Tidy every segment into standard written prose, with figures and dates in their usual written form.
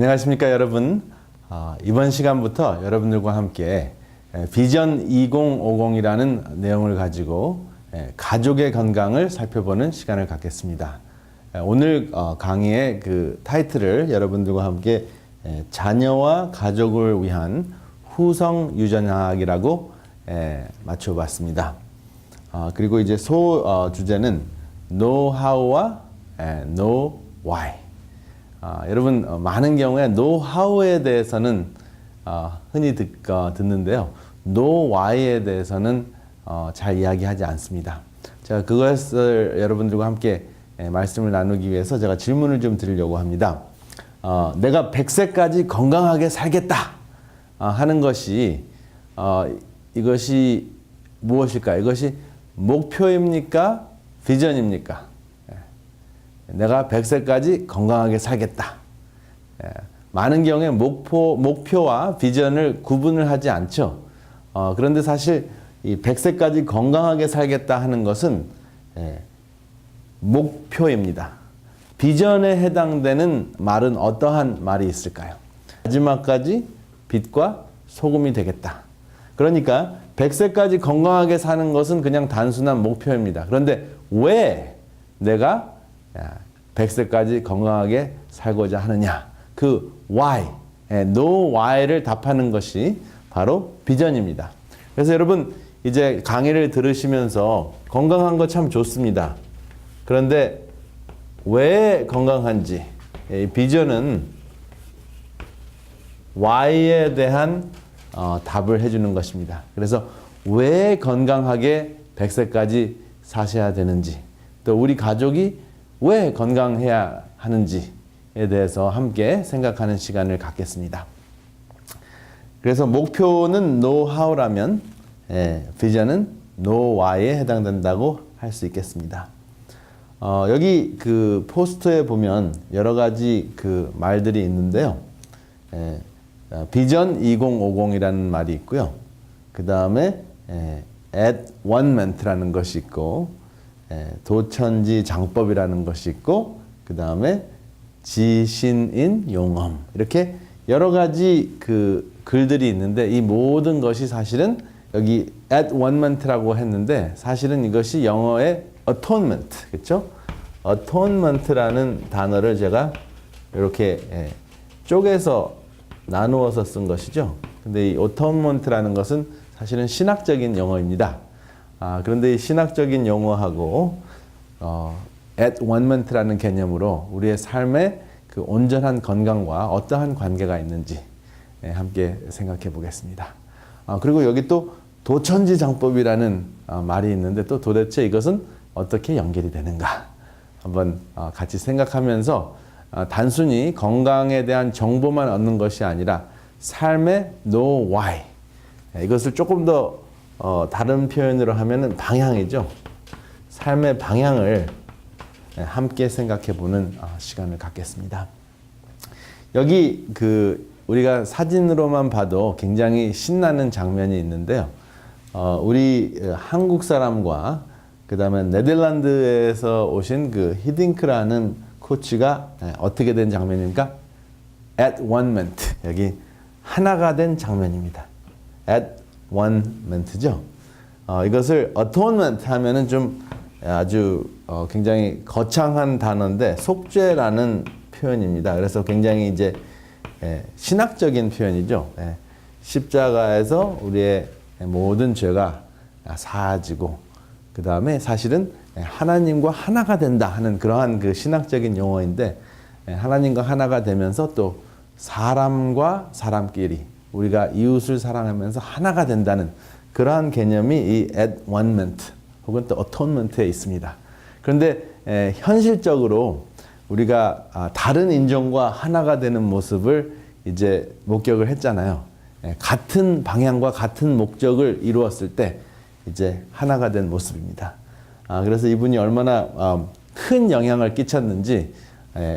안녕하십니까 여러분. 이번 시간부터 여러분들과 함께 비전 2050이라는 내용을 가지고 가족의 건강을 살펴보는 시간을 갖겠습니다. 오늘 강의의 그 타이틀을 여러분들과 함께 자녀와 가족을 위한 후성 유전학이라고 맞춰봤습니다. 그리고 이제 주제는 Know How와 Know Why. 여러분 많은 경우에 Know How에 대해서는 흔히 듣는데요. Know Why에 대해서는 잘 이야기하지 않습니다. 제가 그것을 여러분들과 함께 말씀을 나누기 위해서 제가 질문을 좀 드리려고 합니다. 내가 100세까지 건강하게 살겠다 하는 것이 이것이 무엇일까? 이것이 목표입니까? 비전입니까? 내가 100세까지 건강하게 살겠다. 많은 경우에 목표와 비전을 구분을 하지 않죠. 그런데 사실 이 100세까지 건강하게 살겠다 하는 것은 목표입니다. 비전에 해당되는 말은 어떠한 말이 있을까요? 마지막까지 빛과 소금이 되겠다. 그러니까 100세까지 건강하게 사는 것은 그냥 단순한 목표입니다. 그런데 왜 내가 100세까지 건강하게 살고자 하느냐? 그 why, no why를 답하는 것이 바로 비전입니다. 그래서 여러분 이제 강의를 들으시면서 건강한 거 참 좋습니다. 그런데 왜 건강한지, 이 비전은 why에 대한 답을 해주는 것입니다. 그래서 왜 건강하게 100세까지 사셔야 되는지, 또 우리 가족이 왜 건강해야 하는지에 대해서 함께 생각하는 시간을 갖겠습니다. 그래서 목표는 know how라면 비전은 know why에 해당된다고 할 수 있겠습니다. 여기 그 포스터에 보면 여러 가지 그 말들이 있는데요. 비전 2050이라는 말이 있고요. 그 다음에 advanced라는 것이 있고, 도천지 장법이라는 것이 있고, 그 다음에 지신인 용엄, 이렇게 여러 가지 그 글들이 있는데 이 모든 것이 사실은 여기 advancement라고 했는데 사실은 이것이 영어의 atonement, 그렇죠? atonement라는 단어를 제가 이렇게 쪼개서 나누어서 쓴 것이죠. 근데 이 atonement라는 것은 사실은 신학적인 용어입니다. 그런데 이 신학적인 용어하고 advancement라는 개념으로 우리의 삶의 그 온전한 건강과 어떠한 관계가 있는지 함께 생각해 보겠습니다. 그리고 여기 또 도천지 장법이라는 말이 있는데 또 도대체 이것은 어떻게 연결이 되는가? 한번 같이 생각하면서 단순히 건강에 대한 정보만 얻는 것이 아니라 삶의 know why, 이것을 조금 더 다른 표현으로 하면은 방향이죠. 삶의 방향을 함께 생각해 보는 시간을 갖겠습니다. 여기 우리가 사진으로만 봐도 굉장히 신나는 장면이 있는데요. 우리 한국 사람과 그 다음에 네덜란드에서 오신 그 히딩크라는 코치가 어떻게 된 장면입니까? at one ment. 여기 하나가 된 장면입니다. at one ment죠. 이것을 atonement 하면은 좀 아주 굉장히 거창한 단어인데 속죄라는 표현입니다. 그래서 굉장히 이제 신학적인 표현이죠. 십자가에서 우리의 모든 죄가 사하지고 그 다음에 사실은 하나님과 하나가 된다 하는 그러한 그 신학적인 용어인데 하나님과 하나가 되면서 또 사람과 사람끼리 우리가 이웃을 사랑하면서 하나가 된다는 그러한 개념이 이 advancement 혹은 또 atonement에 있습니다. 그런데 현실적으로 우리가 다른 인종과 하나가 되는 모습을 이제 목격을 했잖아요. 같은 방향과 같은 목적을 이루었을 때 이제 하나가 된 모습입니다. 그래서 이분이 얼마나 큰 영향을 끼쳤는지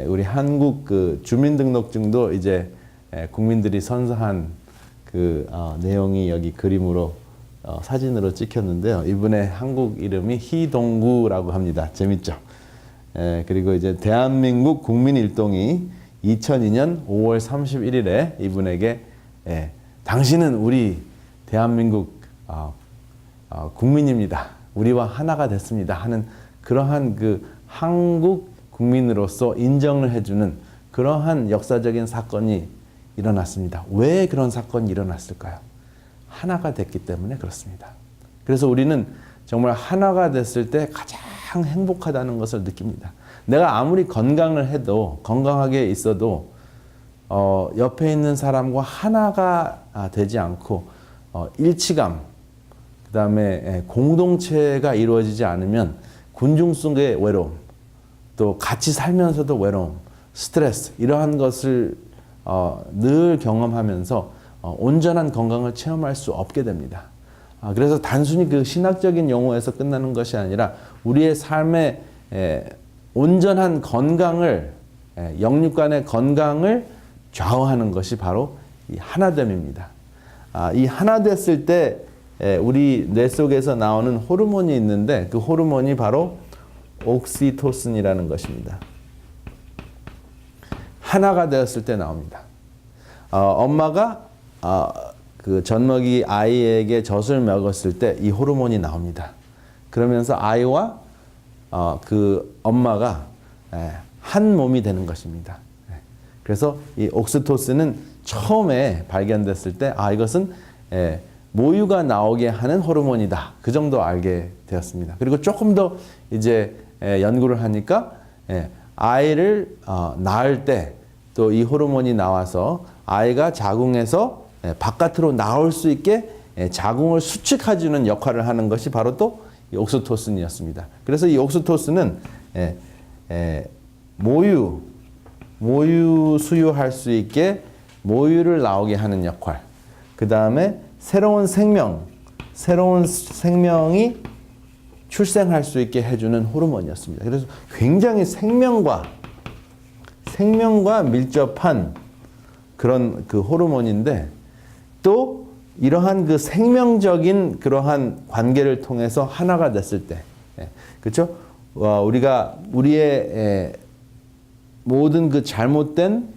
우리 한국 그 주민등록증도 이제 국민들이 선서한 그 내용이 여기 그림으로 사진으로 찍혔는데요. 이분의 한국 이름이 희동구라고 합니다. 재밌죠? 그리고 이제 대한민국 국민일동이 2002년 5월 31일에 이분에게 당신은 우리 대한민국 국민입니다. 우리와 하나가 됐습니다. 하는 그러한 그 한국 국민으로서 인정을 해주는 그러한 역사적인 사건이 일어났습니다. 왜 그런 사건이 일어났을까요? 하나가 됐기 때문에 그렇습니다. 그래서 우리는 정말 하나가 됐을 때 가장 행복하다는 것을 느낍니다. 내가 아무리 건강을 해도 건강하게 있어도 옆에 있는 사람과 하나가 되지 않고 일치감, 그 다음에 공동체가 이루어지지 않으면 군중 속의 외로움, 또 같이 살면서도 외로움, 스트레스 이러한 것을 늘 경험하면서 온전한 건강을 체험할 수 없게 됩니다. 그래서 단순히 그 신학적인 용어에서 끝나는 것이 아니라 우리의 삶의 온전한 건강을, 영육간의 건강을 좌우하는 것이 바로 이 하나됨입니다. 이 하나 됐을 때 우리 뇌 속에서 나오는 호르몬이 있는데 그 호르몬이 바로 옥시토신이라는 것입니다. 하나가 되었을 때 나옵니다. 엄마가 그 젖먹이 아이에게 젖을 먹였을 때 이 호르몬이 나옵니다. 그러면서 아이와 그 엄마가 한 몸이 되는 것입니다. 그래서 이 옥시토신은 처음에 발견됐을 때 이것은 모유가 나오게 하는 호르몬이다. 그 정도 알게 되었습니다. 그리고 조금 더 이제 연구를 하니까 아이를 낳을 때 또 이 호르몬이 나와서 아이가 자궁에서 바깥으로 나올 수 있게 자궁을 수축해주는 역할을 하는 것이 바로 또 이 옥시토신이었습니다. 그래서 이 옥시토신은 모유 수유할 수 있게 모유를 나오게 하는 역할, 그 다음에 새로운 생명이 출생할 수 있게 해주는 호르몬이었습니다. 그래서 굉장히 생명과 밀접한 그런 그 호르몬인데 또 이러한 그 생명적인 그러한 관계를 통해서 하나가 됐을 때, 그렇죠? 우리가 우리의 모든 그 잘못된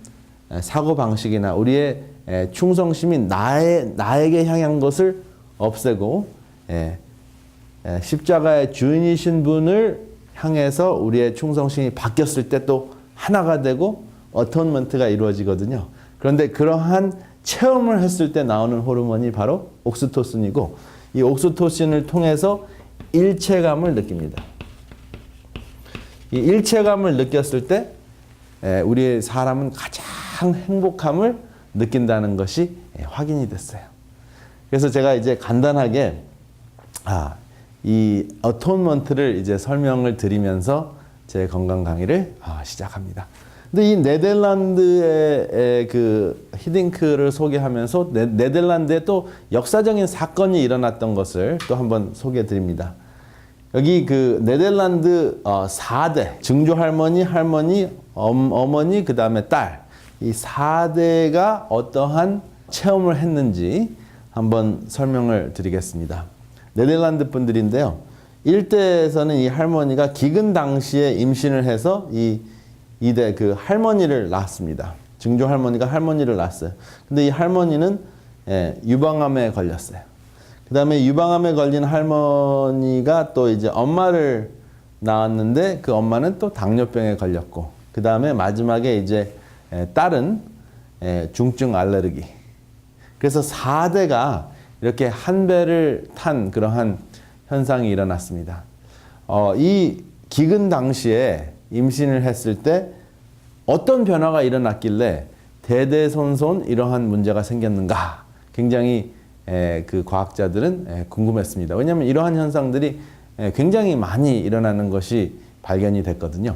사고 방식이나 우리의 충성심이 나에게 향한 것을 없애고 십자가의 주인이신 분을 향해서 우리의 충성심이 바뀌었을 때 또 하나가 되고 어토먼트가 이루어지거든요. 그런데 그러한 체험을 했을 때 나오는 호르몬이 바로 옥시토신이고 이 옥시토신을 통해서 일체감을 느낍니다. 이 일체감을 느꼈을 때 우리 사람은 가장 행복함을 느낀다는 것이 확인이 됐어요. 그래서 제가 이제 간단하게 이 어토먼트를 이제 설명을 드리면서 제 건강 강의를 시작합니다. 근데 이 네덜란드의 그 히딩크를 소개하면서 네덜란드에 또 역사적인 사건이 일어났던 것을 또 한번 소개해 드립니다. 여기 그 네덜란드 4대 증조 할머니, 어머니, 그 다음에 딸, 이 4대가 어떠한 체험을 했는지 한번 설명을 드리겠습니다. 네덜란드 분들인데요. 일대에서는 이 할머니가 기근 당시에 임신을 해서 이대 그 할머니를 낳았습니다. 증조 할머니가 할머니를 낳았어요. 근데 이 할머니는 유방암에 걸렸어요. 그 다음에 유방암에 걸린 할머니가 또 이제 엄마를 낳았는데 그 엄마는 또 당뇨병에 걸렸고, 그 다음에 마지막에 이제 딸은 중증 알레르기. 그래서 4대가 이렇게 한 배를 탄 그러한 현상이 일어났습니다. 이 기근 당시에 임신을 했을 때 어떤 변화가 일어났길래 대대손손 이러한 문제가 생겼는가? 굉장히 그 과학자들은 궁금했습니다. 왜냐하면 이러한 현상들이 굉장히 많이 일어나는 것이 발견이 됐거든요.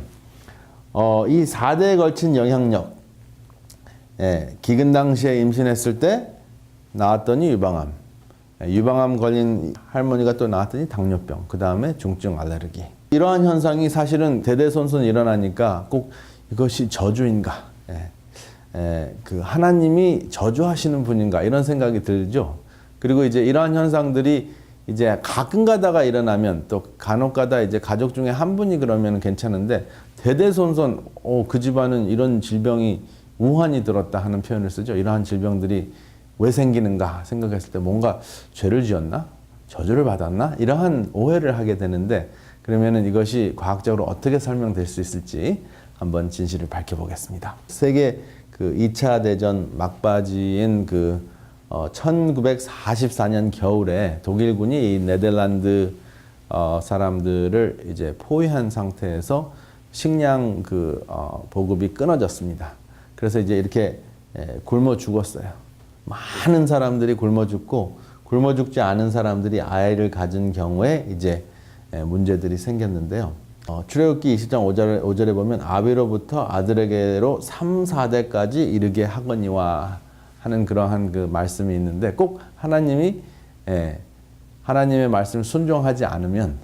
이 4대에 걸친 영향력, 기근 당시에 임신했을 때 나왔더니 유방암 걸린 할머니가 또 나왔더니 당뇨병, 그 다음에 중증 알레르기. 이러한 현상이 사실은 대대손손 일어나니까 꼭 이것이 저주인가, 그 하나님이 저주하시는 분인가 이런 생각이 들죠. 그리고 이제 이러한 현상들이 이제 가끔 가다가 일어나면 또 간혹 가다 이제 가족 중에 한 분이 그러면 괜찮은데 대대손손 그 집안은 이런 질병이 우환이 들었다 하는 표현을 쓰죠. 이러한 질병들이 왜 생기는가 생각했을 때 뭔가 죄를 지었나? 저주를 받았나? 이러한 오해를 하게 되는데, 그러면은 이것이 과학적으로 어떻게 설명될 수 있을지 한번 진실을 밝혀보겠습니다. 세계 그 2차 대전 막바지인 1944년 겨울에 독일군이 이 네덜란드 사람들을 이제 포위한 상태에서 식량 보급이 끊어졌습니다. 그래서 이제 이렇게 굶어 죽었어요. 많은 사람들이 굶어 죽고, 굶어 죽지 않은 사람들이 아이를 가진 경우에 이제 문제들이 생겼는데요. 출애굽기 20장 5절에 보면 아비로부터 아들에게로 3, 4대까지 이르게 하거니와 하는 그러한 그 말씀이 있는데, 꼭 하나님이 하나님의 말씀을 순종하지 않으면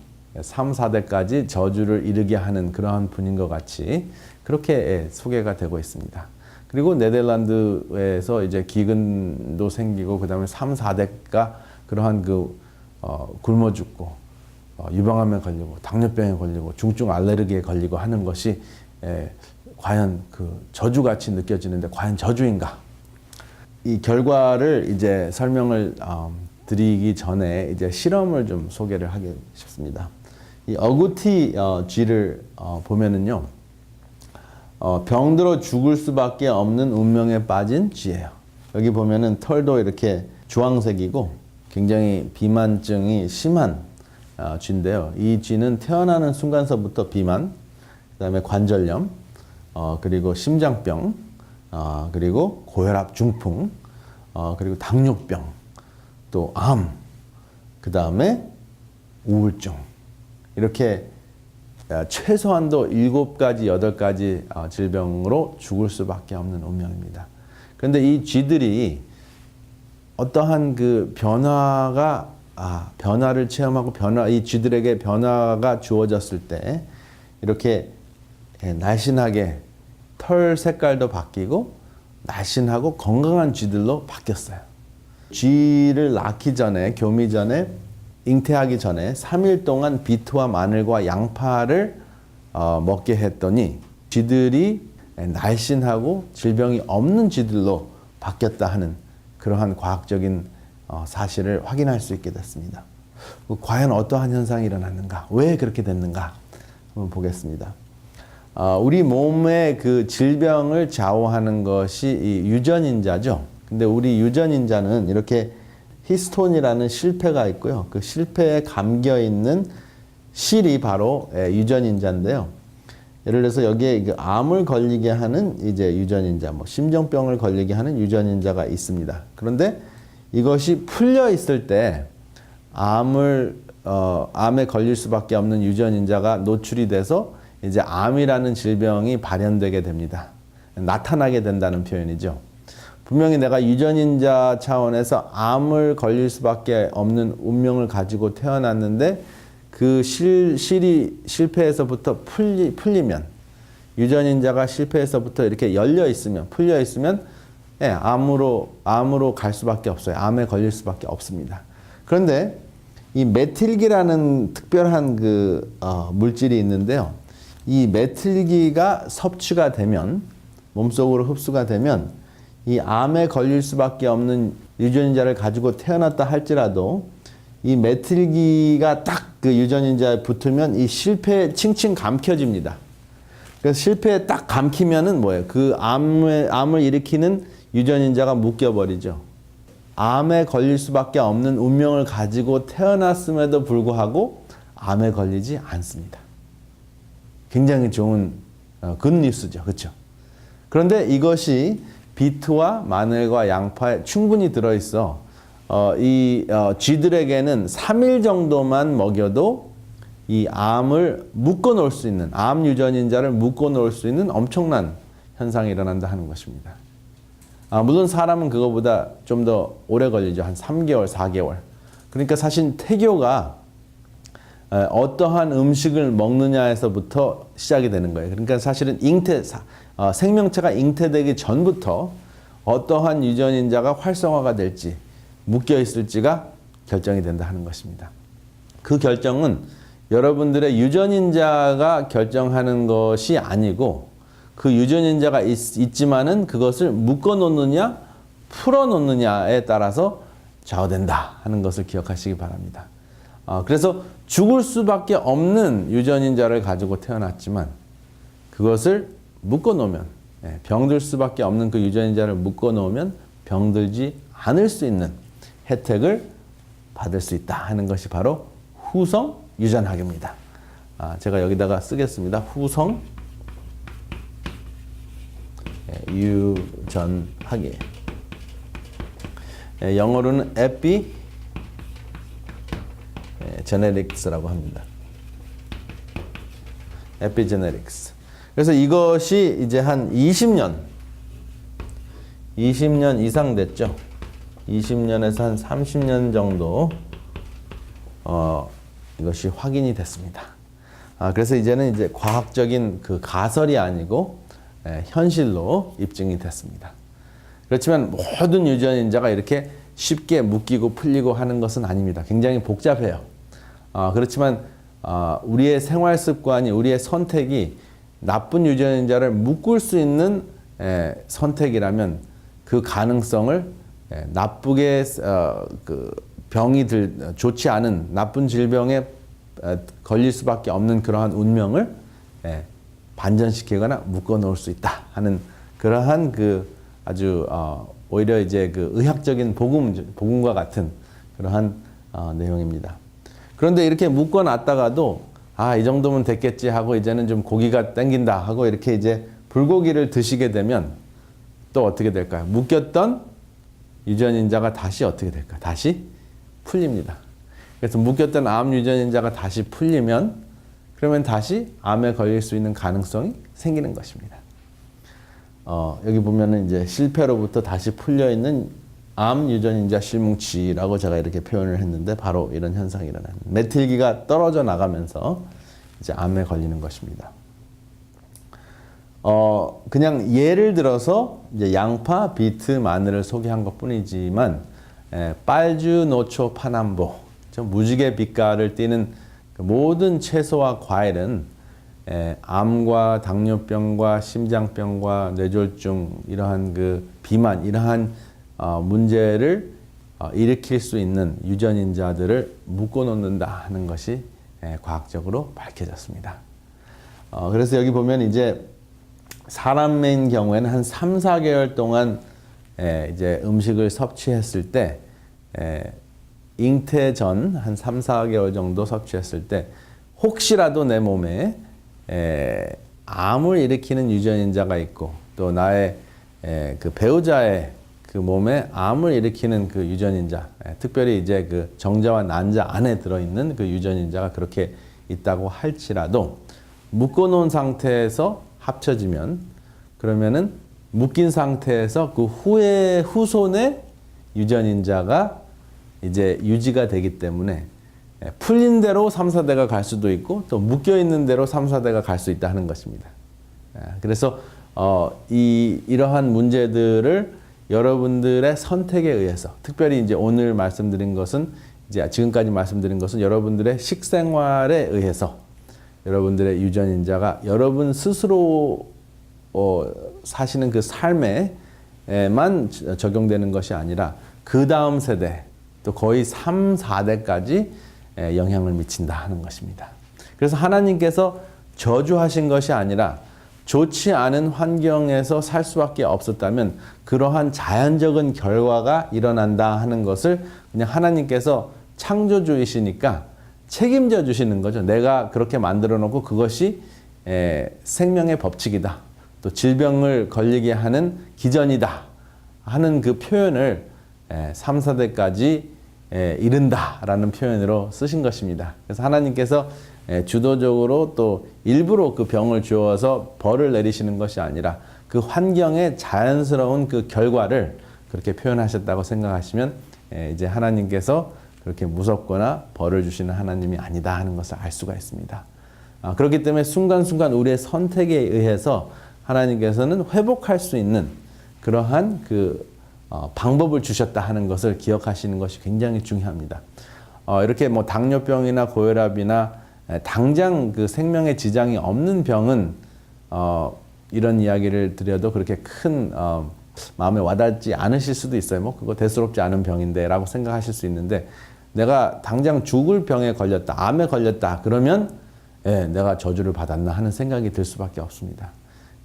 3, 4대까지 저주를 이르게 하는 그러한 분인 것 같이 그렇게 소개가 되고 있습니다. 그리고 네덜란드에서 이제 기근도 생기고, 그 다음에 3, 4대가 그러한 굶어 죽고, 유방암에 걸리고, 당뇨병에 걸리고, 중증 알레르기에 걸리고 하는 것이 과연 저주같이 느껴지는데, 과연 저주인가? 이 결과를 이제 설명을 드리기 전에 이제 실험을 좀 소개를 하고 싶습니다. 이 어구티 쥐를 보면은요, 병들어 죽을 수밖에 없는 운명에 빠진 쥐예요. 여기 보면은 털도 이렇게 주황색이고 굉장히 비만증이 심한 쥐인데요. 이 쥐는 태어나는 순간서부터 비만, 그다음에 관절염, 그리고 심장병, 그리고 고혈압 중풍, 그리고 당뇨병, 또 암, 그다음에 우울증, 이렇게 최소한도 7가지, 8가지 질병으로 죽을 수밖에 없는 운명입니다. 그런데 이 쥐들이 어떠한 변화를 체험하고 이 쥐들에게 변화가 주어졌을 때 이렇게 날씬하게 털 색깔도 바뀌고 날씬하고 건강한 쥐들로 바뀌었어요. 쥐를 낳기 전에, 교미 전에, 잉태하기 전에 3일 동안 비트와 마늘과 양파를 먹게 했더니 쥐들이 날씬하고 질병이 없는 쥐들로 바뀌었다 하는 그러한 과학적인 사실을 확인할 수 있게 됐습니다. 과연 어떠한 현상이 일어났는가? 왜 그렇게 됐는가? 한번 보겠습니다. 우리 몸의 질병을 좌우하는 것이 이 유전인자죠. 근데 우리 유전인자는 이렇게 히스톤이라는 실패가 있고요. 그 실패에 감겨 있는 실이 바로 유전인자인데요. 예를 들어서 여기에 암을 걸리게 하는 이제 유전인자, 심정병을 걸리게 하는 유전인자가 있습니다. 그런데 이것이 풀려 있을 때 암에 걸릴 수밖에 없는 유전인자가 노출이 돼서 이제 암이라는 질병이 발현되게 됩니다. 나타나게 된다는 표현이죠. 분명히 내가 유전인자 차원에서 암을 걸릴 수밖에 없는 운명을 가지고 태어났는데 그 실이 실패에서부터 풀리면, 유전인자가 실패에서부터 이렇게 풀려 있으면 암으로 갈 수밖에 없어요. 암에 걸릴 수밖에 없습니다. 그런데 이 메틸기라는 특별한 물질이 있는데요. 이 메틸기가 섭취가 되면, 몸속으로 흡수가 되면 이 암에 걸릴 수밖에 없는 유전인자를 가지고 태어났다 할지라도 이 메틸기가 딱 유전인자에 붙으면 이 실패에 칭칭 감켜집니다. 그래서 실패에 딱 감키면은 뭐예요? 암을 일으키는 유전인자가 묶여버리죠. 암에 걸릴 수밖에 없는 운명을 가지고 태어났음에도 불구하고 암에 걸리지 않습니다. 굉장히 좋은 굿뉴스죠. 그렇죠? 그런데 이것이 비트와 마늘과 양파에 충분히 들어있어 쥐들에게는 3일 정도만 먹여도 이 암을 묶어놓을 수 있는, 암 유전인자를 묶어놓을 수 있는 엄청난 현상이 일어난다 하는 것입니다. 물론 사람은 그거보다 좀 더 오래 걸리죠. 한 3개월, 4개월. 그러니까 사실 태교가 어떠한 음식을 먹느냐에서부터 시작이 되는 거예요. 그러니까 사실은 생명체가 잉태되기 전부터 어떠한 유전인자가 활성화가 될지, 묶여 있을지가 결정이 된다 하는 것입니다. 그 결정은 여러분들의 유전인자가 결정하는 것이 아니고 그 유전인자가 있지만은 그것을 묶어 놓느냐 풀어 놓느냐에 따라서 좌우된다 하는 것을 기억하시기 바랍니다. 그래서 죽을 수밖에 없는 유전인자를 가지고 태어났지만 그것을 묶어 놓으면 병들 수밖에 없는 그 유전인자를 묶어 놓으면 병들지 않을 수 있는 혜택을 받을 수 있다 하는 것이 바로 후성 유전학입니다. 제가 여기다가 쓰겠습니다. 후성 유전학이에요. 영어로는 epigenetics라고 합니다. epigenetics. 그래서 이것이 이제 한 20년 이상 됐죠. 20년에서 한 30년 정도 이것이 확인이 됐습니다. 그래서 이제는 이제 과학적인 그 가설이 아니고 현실로 입증이 됐습니다. 그렇지만 모든 유전인자가 이렇게 쉽게 묶이고 풀리고 하는 것은 아닙니다. 굉장히 복잡해요. 그렇지만 우리의 생활 습관이 우리의 선택이 나쁜 유전인자를 묶을 수 있는 선택이라면 그 가능성을 나쁘게 그 병이 좋지 않은 나쁜 질병에 걸릴 수밖에 없는 그러한 운명을 반전시키거나 묶어 놓을 수 있다 하는 그러한 그 아주 오히려 이제 그 의학적인 복음과 같은 그러한 내용입니다. 그런데 이렇게 묶어 놨다가도 이 정도면 됐겠지 하고 이제는 좀 고기가 땡긴다 하고 이렇게 이제 불고기를 드시게 되면 또 어떻게 될까요? 묶였던 유전인자가 다시 어떻게 될까요? 다시 풀립니다. 그래서 묶였던 암 유전인자가 다시 풀리면 그러면 다시 암에 걸릴 수 있는 가능성이 생기는 것입니다. 여기 보면은 이제 실패로부터 다시 풀려 있는 암 유전인자 실뭉치라고 제가 이렇게 표현을 했는데 바로 이런 현상이 일어나는 메틸기가 떨어져 나가면서 이제 암에 걸리는 것입니다. 그냥 예를 들어서 이제 양파, 비트, 마늘을 소개한 것뿐이지만 빨주, 노초, 파남보, 무지개 빛깔을 띠는 그 모든 채소와 과일은 암과 당뇨병과 심장병과 뇌졸중 이러한 그 비만 이러한 문제를 일으킬 수 있는 유전인자들을 묶어 놓는다 하는 것이 과학적으로 밝혀졌습니다. 그래서 여기 보면 이제 사람인 경우에는 한 3, 4개월 동안 이제 음식을 섭취했을 때 잉태 전 한 3, 4개월 정도 섭취했을 때 혹시라도 내 몸에 암을 일으키는 유전인자가 있고 또 나의 그 배우자의 그 몸에 암을 일으키는 그 유전인자, 특별히 이제 그 정자와 난자 안에 들어있는 그 유전인자가 그렇게 있다고 할지라도 묶어놓은 상태에서 합쳐지면 그러면은 묶인 상태에서 그 후손의 유전인자가 이제 유지가 되기 때문에 풀린 대로 3, 4대가 갈 수도 있고 또 묶여 있는 대로 3, 4대가 갈 수 있다 하는 것입니다. 그래서 이러한 문제들을 여러분들의 선택에 의해서 특별히 이제 오늘 말씀드린 것은 이제 지금까지 말씀드린 것은 여러분들의 식생활에 의해서 여러분들의 유전인자가 여러분 스스로 사시는 그 삶에만 적용되는 것이 아니라 그 다음 세대 또 거의 3, 4대까지 영향을 미친다 하는 것입니다. 그래서 하나님께서 저주하신 것이 아니라 좋지 않은 환경에서 살 수밖에 없었다면 그러한 자연적인 결과가 일어난다 하는 것을 그냥 하나님께서 창조주이시니까 책임져 주시는 거죠. 내가 그렇게 만들어 놓고 그것이 생명의 법칙이다. 또 질병을 걸리게 하는 기전이다 하는 그 표현을 3, 4대까지 이른다라는 표현으로 쓰신 것입니다. 그래서 하나님께서 주도적으로 또 일부러 그 병을 주어서 벌을 내리시는 것이 아니라 그 환경의 자연스러운 그 결과를 그렇게 표현하셨다고 생각하시면 이제 하나님께서 그렇게 무섭거나 벌을 주시는 하나님이 아니다 하는 것을 알 수가 있습니다. 그렇기 때문에 순간순간 우리의 선택에 의해서 하나님께서는 회복할 수 있는 그러한 그 방법을 주셨다 하는 것을 기억하시는 것이 굉장히 중요합니다. 이렇게 뭐 당뇨병이나 고혈압이나 당장 그 생명에 지장이 없는 병은 이런 이야기를 드려도 그렇게 큰 마음에 와닿지 않으실 수도 있어요. 뭐 그거 대수롭지 않은 병인데 라고 생각하실 수 있는데, 내가 당장 죽을 병에 걸렸다, 암에 걸렸다 그러면 내가 저주를 받았나 하는 생각이 들 수밖에 없습니다.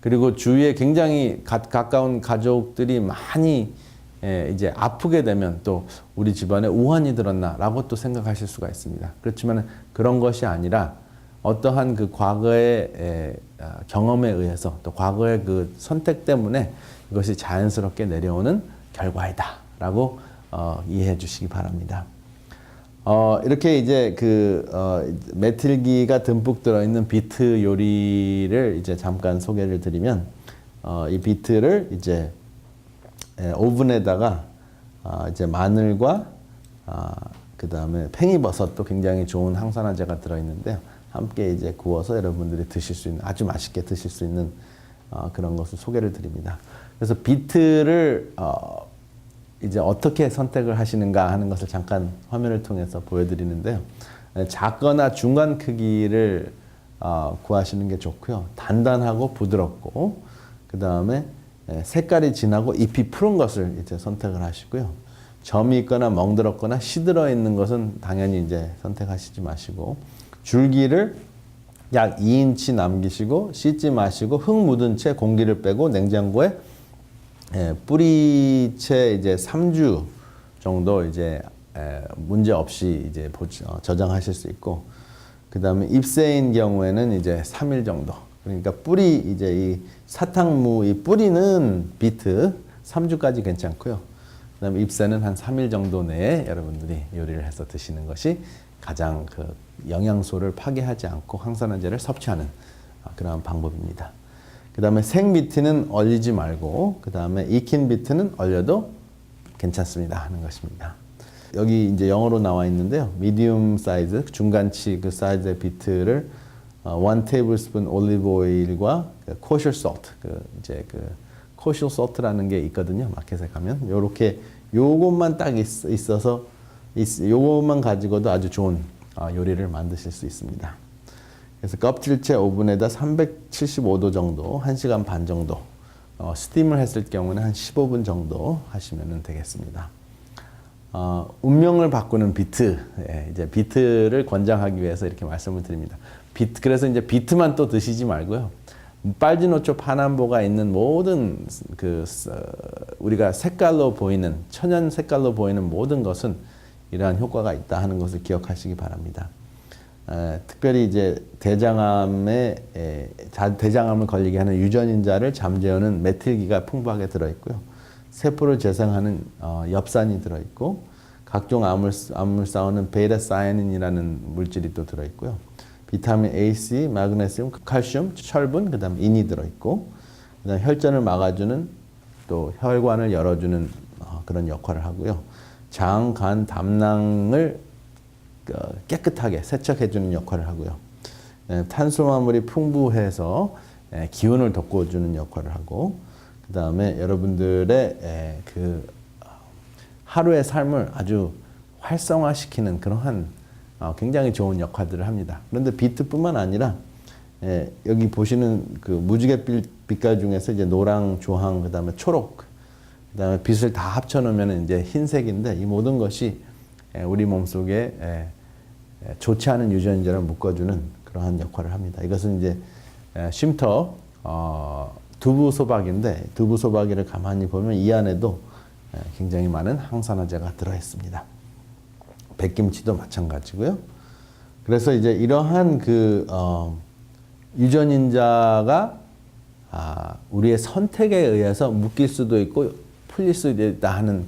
그리고 주위에 굉장히 가까운 가족들이 많이 이제 아프게 되면 또 우리 집안에 우환이 들었나 라고 또 생각하실 수가 있습니다. 그렇지만 그런 것이 아니라 어떠한 그 과거의 경험에 의해서 또 과거의 그 선택 때문에 이것이 자연스럽게 내려오는 결과이다 라고 이해해 주시기 바랍니다. 이렇게 이제 메틸기가 듬뿍 들어있는 비트 요리를 이제 잠깐 소개를 드리면, 이 비트를 이제 오븐에다가 이제 마늘과 그 다음에 팽이버섯도 굉장히 좋은 항산화제가 들어있는데요. 함께 이제 구워서 여러분들이 드실 수 있는, 아주 맛있게 드실 수 있는 그런 것을 소개를 드립니다. 그래서 비트를 이제 어떻게 선택을 하시는가 하는 것을 잠깐 화면을 통해서 보여드리는데요. 작거나 중간 크기를 구하시는 게 좋고요. 단단하고 부드럽고, 그 다음에 색깔이 진하고 잎이 푸른 것을 이제 선택을 하시고요. 점이 있거나 멍들었거나 시들어 있는 것은 당연히 이제 선택하시지 마시고, 줄기를 약 2인치 남기시고 씻지 마시고 흙 묻은 채 공기를 빼고 냉장고에 뿌리채 이제 3주 정도 이제 문제 없이 이제 저장하실 수 있고, 그 다음에 잎새인 경우에는 이제 3일 정도. 그러니까 뿌리 이제 이 사탕무 이 뿌리는 비트 3주까지 괜찮고요. 그 다음에 잎새는 한 3일 정도 내에 여러분들이 요리를 해서 드시는 것이 가장 그 영양소를 파괴하지 않고 항산화제를 섭취하는 그런 방법입니다. 그 다음에 생 비트는 얼리지 말고, 그 다음에 익힌 비트는 얼려도 괜찮습니다 하는 것입니다. 여기 이제 영어로 나와 있는데요. 미디움 사이즈, 중간치 그 사이즈의 비트를 1 테이블스푼 올리브 오일과 코셔 솔트, 코셔 솔트라는 게 있거든요. 마켓에 가면 요렇게 요것만 딱 있어서 요것만 가지고도 아주 좋은 요리를 만드실 수 있습니다. 그래서 껍질째 오븐에다 375도 정도, 1시간 반 정도, 스팀을 했을 경우는 한 15분 정도 하시면 되겠습니다. 운명을 바꾸는 비트, 이제 비트를 권장하기 위해서 이렇게 말씀을 드립니다. 그래서 이제 비트만 또 드시지 말고요. 빨주노초 파남보가 있는 모든 우리가 색깔로 보이는, 천연 색깔로 보이는 모든 것은 이러한 효과가 있다 하는 것을 기억하시기 바랍니다. 특별히 이제 대장암을 걸리게 하는 유전인자를 잠재우는 메틸기가 풍부하게 들어있고요. 세포를 재생하는 엽산이 들어있고, 각종 암을 싸우는 베타사이닌이라는 물질이 또 들어있고요. 비타민 A, C, 마그네슘, 칼슘, 철분, 그 다음 인이 들어있고, 그 다음 혈전을 막아주는, 또 혈관을 열어주는 그런 역할을 하고요. 장, 간, 담낭을 깨끗하게 세척해주는 역할을 하고요. 탄수화물이 풍부해서 기운을 돋궈주는 역할을 하고, 그 다음에 여러분들의 하루의 삶을 아주 활성화시키는 그러한 굉장히 좋은 역할들을 합니다. 그런데 비트뿐만 아니라 여기 보시는 그 무지개 빛깔 중에서 이제 노랑, 주황, 그 다음에 초록, 그 다음에 빛을 다 합쳐놓으면 이제 흰색인데, 이 모든 것이 우리 몸속에 좋지 않은 유전자를 묶어주는 그러한 역할을 합니다. 이것은 이제 쉼터 두부소박인데, 두부소박이를 가만히 보면 이 안에도 굉장히 많은 항산화제가 들어있습니다. 백김치도 마찬가지고요. 그래서 이제 이러한 유전인자가 우리의 선택에 의해서 묶일 수도 있고 풀릴 수도 있다 하는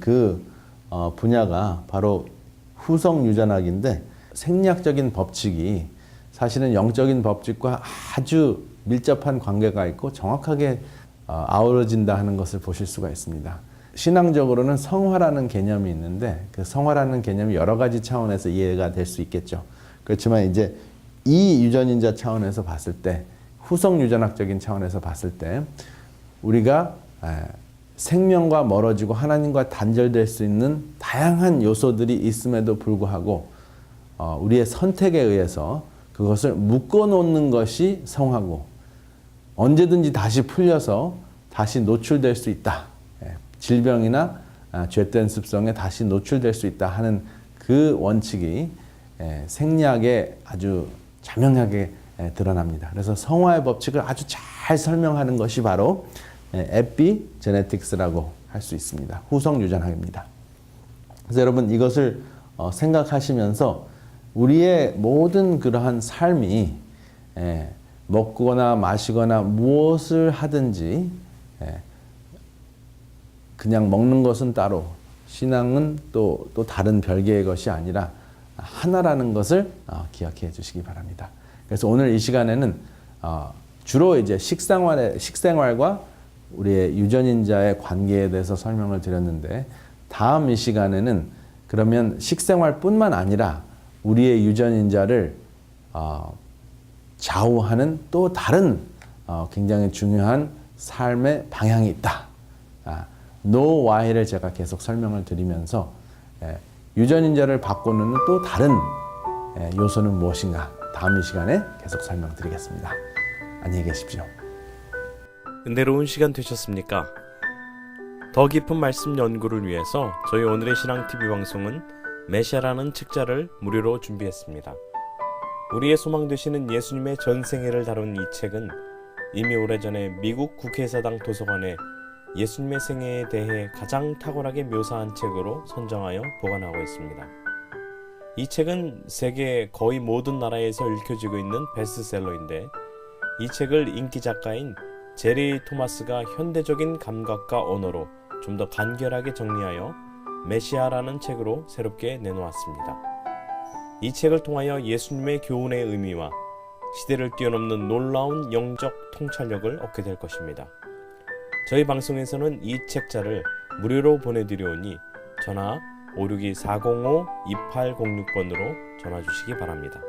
분야가 바로 후성 유전학인데, 생리학적인 법칙이 사실은 영적인 법칙과 아주 밀접한 관계가 있고 정확하게 아우러진다 하는 것을 보실 수가 있습니다. 신앙적으로는 성화라는 개념이 있는데, 그 성화라는 개념이 여러 가지 차원에서 이해가 될 수 있겠죠. 그렇지만 이제 이 유전인자 차원에서 봤을 때, 후성 유전학적인 차원에서 봤을 때, 우리가 생명과 멀어지고 하나님과 단절될 수 있는 다양한 요소들이 있음에도 불구하고 우리의 선택에 의해서 그것을 묶어놓는 것이 성화고, 언제든지 다시 풀려서 다시 노출될 수 있다. 질병이나 죄된 습성에 다시 노출될 수 있다 하는 그 원칙이 생리학에 아주 자명하게 드러납니다. 그래서 성화의 법칙을 아주 잘 설명하는 것이 바로 에피제네틱스라고 할 수 있습니다. 후성 유전학입니다. 그래서 여러분 이것을 생각하시면서 우리의 모든 그러한 삶이 먹거나 마시거나 무엇을 하든지 그냥 먹는 것은 따로, 신앙은 또 다른 별개의 것이 아니라 하나라는 것을 기억해 주시기 바랍니다. 그래서 오늘 이 시간에는 주로 이제 식생활과 우리의 유전인자의 관계에 대해서 설명을 드렸는데, 다음 이 시간에는 그러면 식생활뿐만 아니라 우리의 유전인자를 좌우하는 또 다른 굉장히 중요한 삶의 방향이 있다. No why를 제가 계속 설명을 드리면서 유전인자를 바꾸는 또 다른 요소는 무엇인가, 다음 이 시간에 계속 설명드리겠습니다. 안녕히 계십시오. 은혜로운 시간 되셨습니까? 더 깊은 말씀 연구를 위해서 저희 오늘의 신앙TV 방송은 메시아라는 책자를 무료로 준비했습니다. 우리의 소망 되시는 예수님의 전생애를 다룬 이 책은 이미 오래전에 미국 국회의사당 도서관에 예수님의 생애에 대해 가장 탁월하게 묘사한 책으로 선정하여 보관하고 있습니다. 이 책은 세계 거의 모든 나라에서 읽혀지고 있는 베스트셀러인데, 이 책을 인기 작가인 제리 토마스가 현대적인 감각과 언어로 좀 더 간결하게 정리하여 메시아라는 책으로 새롭게 내놓았습니다. 이 책을 통하여 예수님의 교훈의 의미와 시대를 뛰어넘는 놀라운 영적 통찰력을 얻게 될 것입니다. 저희 방송에서는 이 책자를 무료로 보내드리오니 전화 562-405-2806번으로 전화 주시기 바랍니다.